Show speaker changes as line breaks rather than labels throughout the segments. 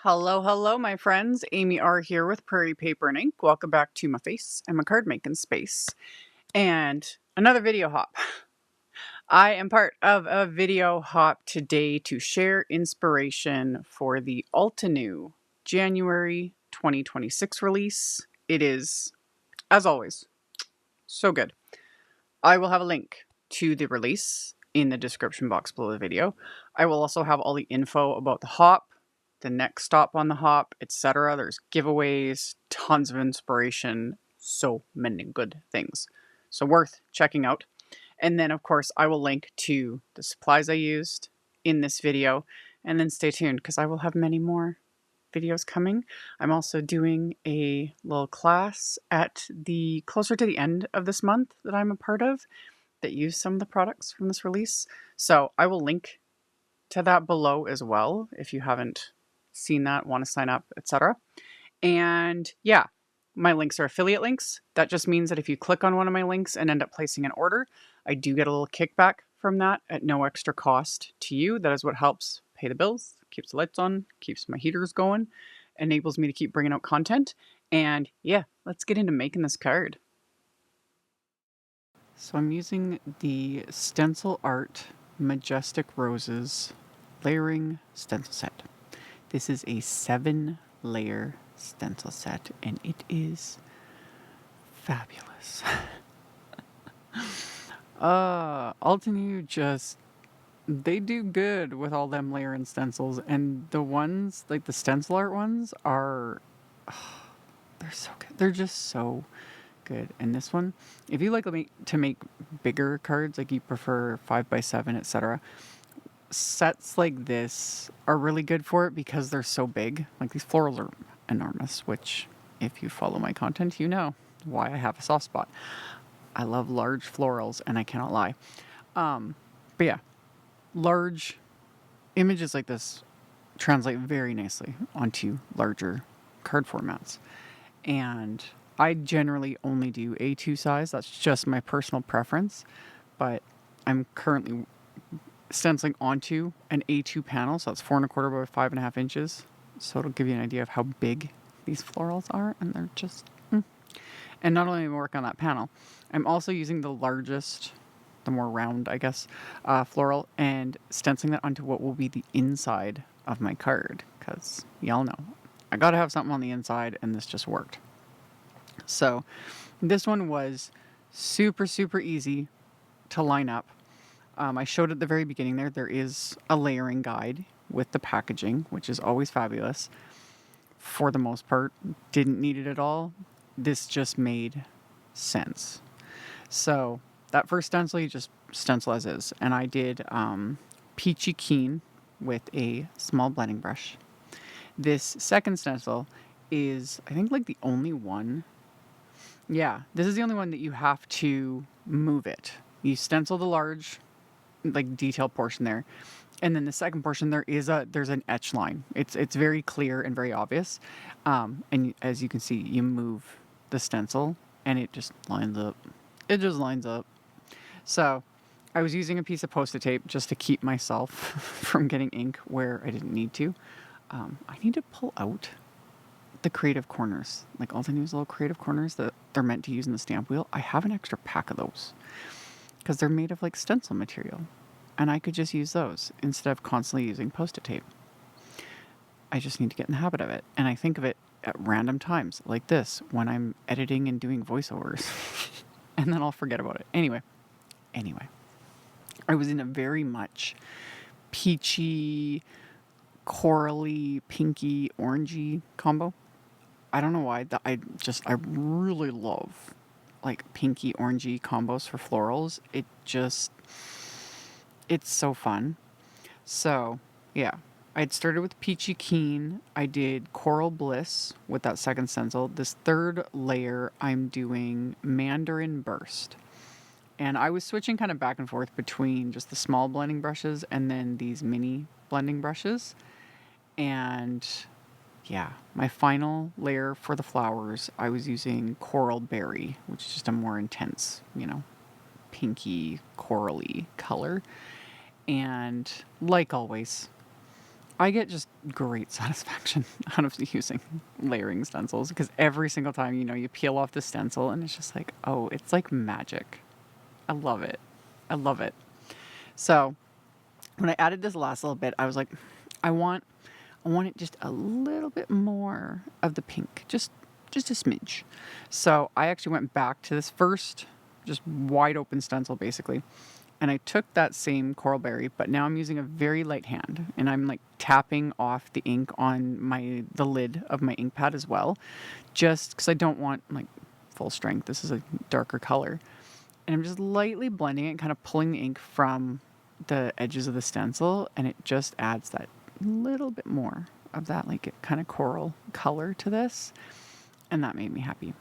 Hello, hello, my friends. AmyR here with Prairie Paper and Ink. Welcome back to my face and my card making space. And another video hop. I am part of a video hop today to share inspiration for the Altenew January 2026 release. It is, as always, so good. I will have a link to the release in the description box below the video. I will also have all the info about the hop, the next stop on the hop, etc. There's giveaways, tons of inspiration, so many good things. So worth checking out. And then, of course, I will link to the supplies I used in this video. And then stay tuned because I will have many more videos coming. I'm also doing a little class at the closer to the end of this month that I'm a part of that use some of the products from this release. So I will link to that below as well if you haven't seen that, want to sign up, etc. And yeah, my links are affiliate links. That just means that if you click on one of my links and end up placing an order, I do get a little kickback from that at no extra cost to you. That is what helps pay the bills, keeps the lights on, keeps my heaters going, enables me to keep bringing out content. And yeah, let's get into making this card. So I'm using the Stencil Art Majestic Roses layering stencil set. This is a 7-layer stencil set, and it is fabulous. Altenew they do good with all them layering stencils, and the ones, like the stencil art ones, are, they're so good. They're just so good. And this one, if you like to make bigger cards, like you prefer 5x7, etc., sets like this are really good for it because they're so big. Like these florals are enormous, which if you follow my content, you know why I have a soft spot. I love large florals and I cannot lie. But yeah, large images like this translate very nicely onto larger card formats. And I generally only do A2 size. That's just my personal preference. But I'm currently stenciling onto an A2 panel, so that's 4 1/4 by 5.5 inches. So it'll give you an idea of how big these florals are, and they're just. And not only am I working on that panel, I'm also using the largest, the more round, I guess, floral, and stenciling that onto what will be the inside of my card, because y'all know I gotta have something on the inside, and this just worked. So this one was super, super easy to line up. I showed at the very beginning there is a layering guide with the packaging, which is always fabulous. For the most part, didn't need it at all. This just made sense. So that first stencil, you just stencil as is. And I did Peachy Keen with a small blending brush. This second stencil is, I think, like the only one. Yeah, this is the only one that you have to move it. You stencil the large, like, detail portion there, and then the second portion there's an etch line. It's very clear and very obvious, and as you can see, you move the stencil and it just lines up. It just lines up. So I was using a piece of Post-it tape just to keep myself from getting ink where I didn't need to. I need to pull out the creative corners, like Altenew's little creative corners that they're meant to use in the stamp wheel. I have an extra pack of those because they're made of like stencil material, and I could just use those instead of constantly using Post-it tape. I just need to get in the habit of it, and I think of it at random times like this when I'm editing and doing voiceovers, and then I'll forget about it. Anyway, I was in a very much peachy, corally, pinky, orangey combo. I don't know why. I really love like pinky, orangey combos for florals. It's so fun. So yeah, I'd started with Peachy Keen. I did Coral Bliss with that second stencil. This third layer, I'm doing Mandarin Burst. And I was switching kind of back and forth between just the small blending brushes and then these mini blending brushes. And yeah, my final layer for the flowers, I was using Coral Berry, which is just a more intense, pinky, corally color. And like always, I get just great satisfaction out of using layering stencils because every single time, you peel off the stencil and it's just like, oh, it's like magic. I love it. I love it. So when I added this last little bit, I was like, I want it just a little bit more of the pink, just a smidge. So I actually went back to this first, just wide open stencil basically, and I took that same coral berry, but now I'm using a very light hand, and I'm like tapping off the ink on the lid of my ink pad as well, just because I don't want like full strength. This is a darker color, and I'm just lightly blending it, kind of pulling the ink from the edges of the stencil, and it just adds that little bit more of that like kind of coral color to this, and that made me happy.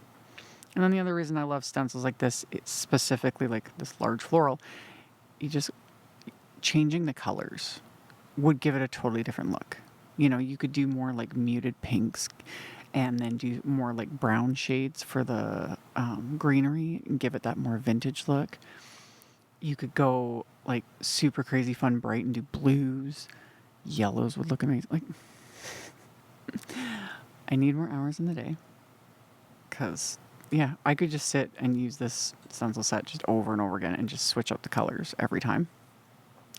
And then the other reason I love stencils like this, it's specifically like this large floral, you just changing the colors would give it a totally different look. You could do more like muted pinks and then do more like brown shades for the greenery and give it that more vintage look. You could go like super crazy fun bright and do blues. Yellows would look amazing. Like, I need more hours in the day because, yeah, I could just sit and use this stencil set just over and over again and just switch up the colors every time.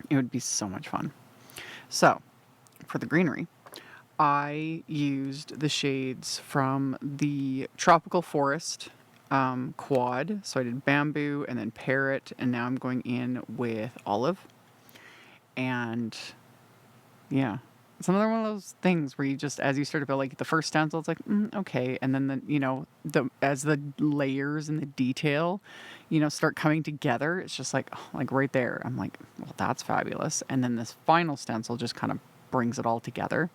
It would be so much fun. So, for the greenery, I used the shades from the Tropical Forest quad. So I did bamboo and then parrot, and now I'm going in with olive. And yeah, it's another one of those things where you just, as you start to build, like the first stencil, it's like, okay. And then as the layers and the detail, start coming together, it's just like, oh, like right there. I'm like, well, that's fabulous. And then this final stencil just kind of brings it all together.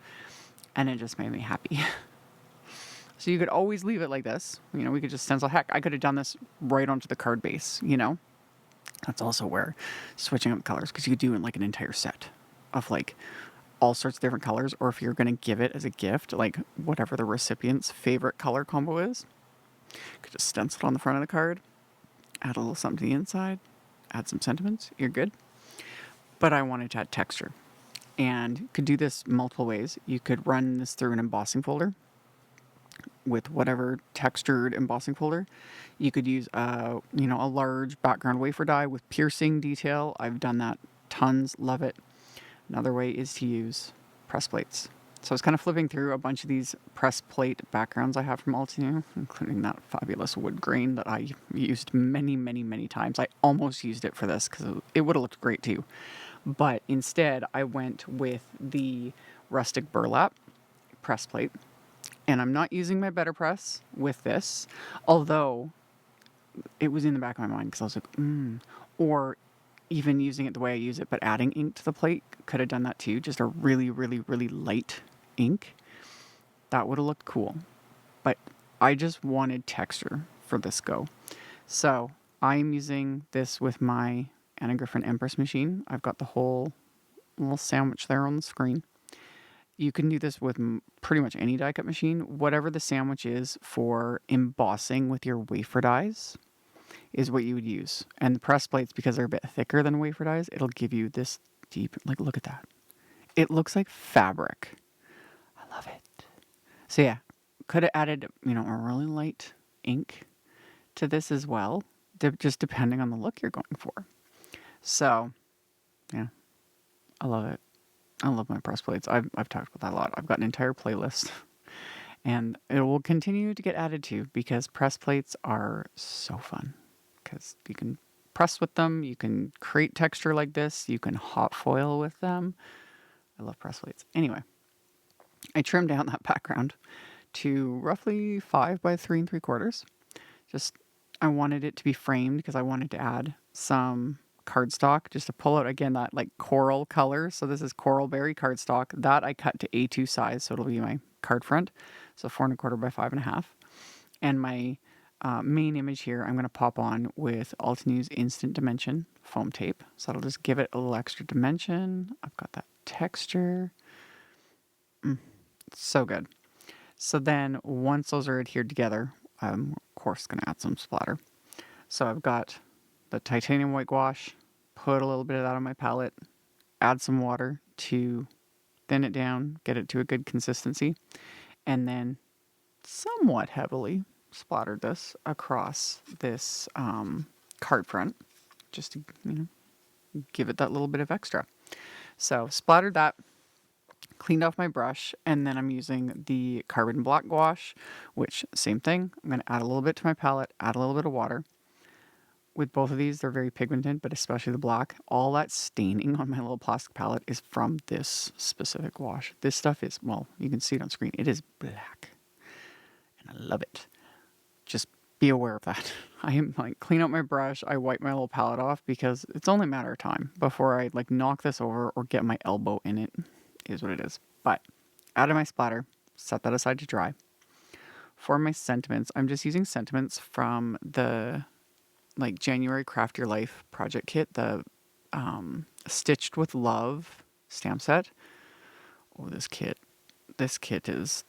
And it just made me happy. So you could always leave it like this. We could just stencil. Heck, I could have done this right onto the card base, That's also where switching up colors, because you could do it in like an entire set of like all sorts of different colors, or if you're going to give it as a gift, like whatever the recipient's favorite color combo is, you could just stencil it on the front of the card, add a little something to the inside, add some sentiments, you're good. But I wanted to add texture, and you could do this multiple ways. You could run this through an embossing folder with whatever textured embossing folder. You could use a large background wafer die with piercing detail. I've done that tons, love it. Another way is to use press plates. So I was kind of flipping through a bunch of these press plate backgrounds I have from Altenew, including that fabulous wood grain that I used many, many, many times. I almost used it for this because it would have looked great too. But instead, I went with the Rustic Burlap press plate. And I'm not using my Better Press with this, although it was in the back of my mind because I was like, or even using it the way I use it, but adding ink to the plate, could have done that too. Just a really, really, really light ink. That would have looked cool. But I just wanted texture for this go. So I'm using this with my Anna Griffin Empress machine. I've got the whole little sandwich there on the screen. You can do this with pretty much any die cut machine. Whatever the sandwich is for embossing with your wafer dies is what you would use. And the press plates, because they're a bit thicker than wafer dies, it'll give you this deep, like, look at that. It looks like fabric. I love it. So yeah, could have added, a really light ink to this as well, just depending on the look you're going for. So yeah, I love it. I love my press plates. I've talked about that a lot. I've got an entire playlist, and it will continue to get added to because press plates are so fun. Because you can press with them, you can create texture like this, you can hot foil with them. I love press plates. Anyway, I trimmed down that background to roughly 5 by 3 3/4. I wanted it to be framed because I wanted to add some cardstock just to pull out again that like coral color. So this is coral berry cardstock that I cut to A2 size, so it'll be my card front. So 4 1/4 by 5.5. And my main image here I'm going to pop on with Altenew's Instant Dimension foam tape. So that'll just give it a little extra dimension. I've got that texture. So good. So then once those are adhered together, I'm of course going to add some splatter. So I've got the titanium white gouache, put a little bit of that on my palette, add some water to thin it down, get it to a good consistency, and then somewhat heavily splattered this across this card front, just to, give it that little bit of extra. So splattered that, cleaned off my brush, and then I'm using the carbon black gouache, which same thing. I'm going to add a little bit to my palette, add a little bit of water. With both of these, they're very pigmented, but especially the black. All that staining on my little plastic palette is from this specific gouache. This stuff is, well, you can see it on screen. It is black, and I love it. Just be aware of that. I am like, clean out my brush, I wipe my little palette off because it's only a matter of time before I like knock this over or get my elbow in it, is what it is. But added my splatter, set that aside to dry. For my sentiments, I'm just using sentiments from the like January Craft Your Life project kit, the Stitched with Love stamp set. Oh, this kit is,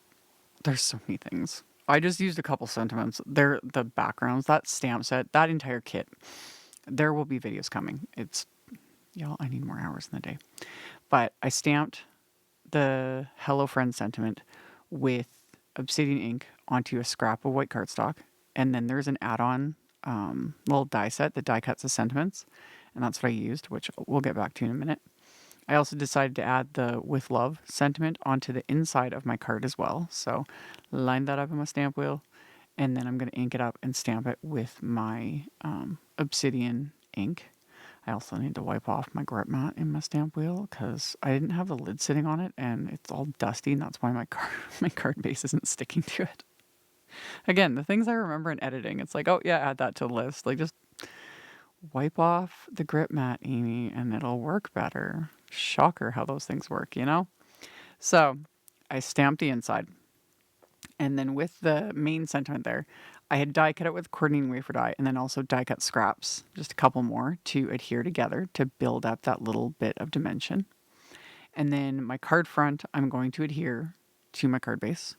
there's so many things. I just used a couple sentiments. They're the backgrounds, that stamp set, that entire kit. There will be videos coming. It's, y'all, I need more hours in the day. But I stamped the Hello Friend sentiment with obsidian ink onto a scrap of white cardstock. And then there's an add-on little die set that die cuts the sentiments. And that's what I used, which we'll get back to in a minute. I also decided to add the With Love sentiment onto the inside of my card as well. So line that up in my stamp wheel, and then I'm going to ink it up and stamp it with my obsidian ink. I also need to wipe off my grip mat in my stamp wheel because I didn't have the lid sitting on it and it's all dusty, and that's why my card base isn't sticking to it. Again, the things I remember in editing, it's like, oh yeah, add that to the list. Like, just wipe off the grip mat, Amy, and it'll work better. Shocker how those things work, you know? So I stamped the inside. And then with the main sentiment there, I had die cut it with coordinating wafer die and then also die cut scraps, just a couple more to adhere together to build up that little bit of dimension. And then my card front, I'm going to adhere to my card base,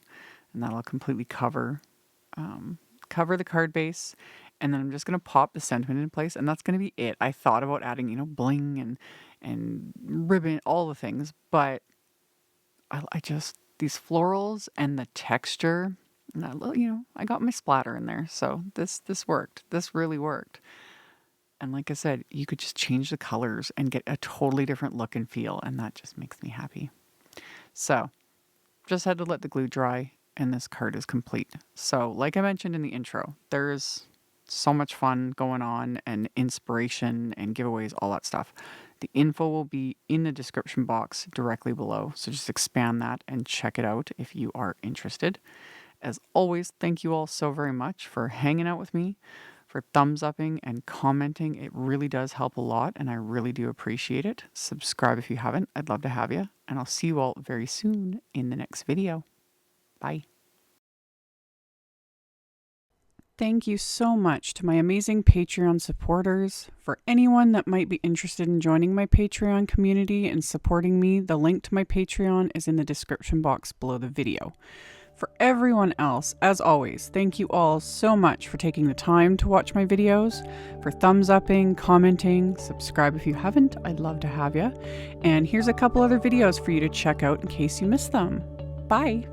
and that'll completely cover the card base. And then I'm just going to pop the sentiment in place, and that's going to be it. I thought about adding, bling and ribbon, all the things, but I just, these florals and the texture, and that little, I got my splatter in there. So this worked. This really worked. And like I said, you could just change the colors and get a totally different look and feel, and that just makes me happy. So just had to let the glue dry, and this card is complete. So like I mentioned in the intro, there's so much fun going on and inspiration and giveaways, all that stuff. The info will be in the description box directly below, so just expand that and check it out if you are interested. As always, thank you all so very much for hanging out with me, for thumbs upping and commenting. It really does help a lot, and I really do appreciate it. Subscribe if you haven't. I'd love to have you, and I'll see you all very soon in the next video. Bye. Thank you so much to my amazing Patreon supporters. For anyone that might be interested in joining my Patreon community and supporting me, the link to my Patreon is in the description box below the video. For everyone else, as always, thank you all so much for taking the time to watch my videos, for thumbs upping, commenting, subscribe if you haven't. I'd love to have you. And here's a couple other videos for you to check out in case you missed them. Bye!